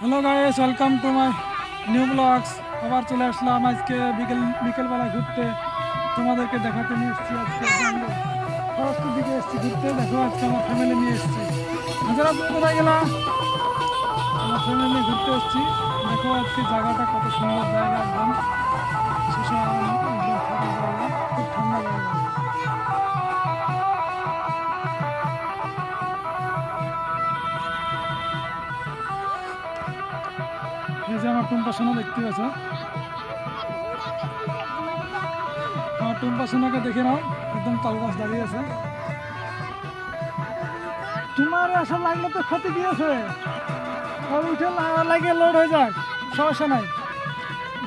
Hello guys, welcome to my new vlogs. আবার চলে আসলাম আজকে বিকেলবেলা ঘুরতে। তোমাদেরকে দেখাতে নিয়ে এসেছি আজকে ফরেস্টের দিকে এসেছি ঘুরতে। দেখো আজকে আমার ফ্যামিলি নিয়ে এসেছি। হাজারা তুমি কোথায় গেলা? আমার ফ্যামিলি নিয়ে ঘুরতে এসেছি। দেখো আজকে জায়গাটা কত সুন্দর জায়গা, একদম শুশুম, একদম ফাঁকা জায়গা, খুব ঠান্ডা জায়গা। এই যে আমার টুম্পা সোনা দেখতে পাচ্ছ, আমার টুম্পা সোনাকে দেখে নাও, একদম তাল গাছ দাঁড়িয়ে আছে। তোমার আসা লাগলে তো ক্ষতি দিয়েছে, উঠে লাগে লোড হয়ে যায়, সমস্যা নাই।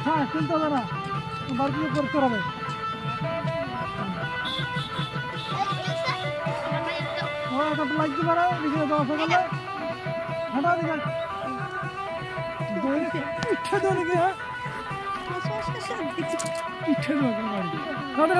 হ্যাঁ, কিনতে হবে না, বারবিকিউ করতে হবে। লাগতে পারে দিকে যাওয়া গেলে হাঁটা দিকে ইচ্ছা দেওয়া দিকে। হ্যাঁ, ইচ্ছা দেওয়া দাদা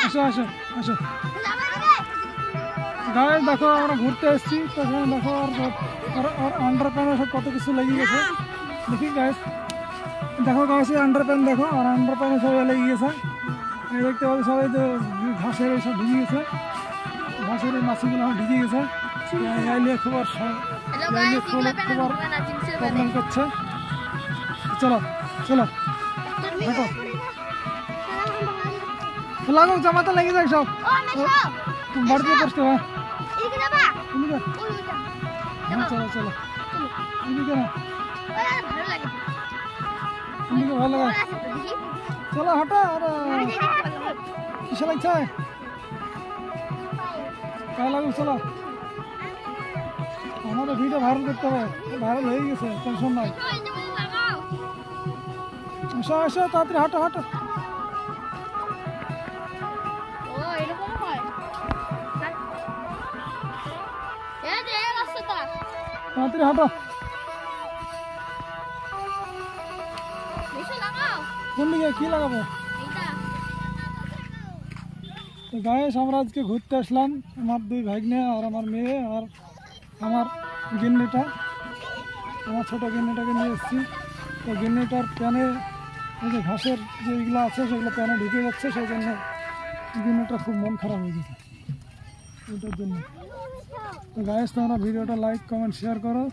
আসো আসো আসো। গাইস দেখো আমরা ঘুরতে এসেছি, তো দেখো আর আন্ডার প্যান্ট সব কত কিছু লেগে গেছে। দেখি গাইস, দেখো গাইস আন্ডার প্যান্ট দেখো, আর আন্ডার প্যান্ট সব লেগে গেছে। এই দেখতে পাচ্ছি সবাই তো ঘাসের এইসব ঢুকে গেছে, ঘাসের এই মাছিগুলো ঢুকে গেছে। গাইলে খবর প্রবলেম করছে। চলো চলো দেখো, লাগো জামাতে লেগে যাক সব বাড়িতে করতে। হ্যাঁ চলো চলো, ভালো লাগে, চলো হাঁটো। আর কিসে লাগছে গায়ে লাগুক, চলো। আমাদের ভিডিও ভাইরাল করতে হবে, ভাইরাল হয়ে গেছে, টেনশন নাই। এসো এসো তাড়াতাড়ি হাঁটো হাঁটো। তাড়াতাড়ি হাঁটো। কোন দিকে কি লাগাবো? গাইস আমরা আজকে ঘুরতে আসলাম, আমার দুই ভাগ্নে আর আমার মেয়ে আর আমার গিন্নিটা, আমার ছোটো গিন্নিটাকে নিয়ে এসেছি। তো গিন্নিটার প্যানে এই যে ঘাসের যে এইগুলো আছে সেগুলো প্যানে ঢুকে যাচ্ছে, সেই জন্য গিন্নিটার খুব মন খারাপ হয়ে গেছে এটার জন্য। তো গাইস তোমরা ভিডিওটা লাইক কমেন্ট শেয়ার করো।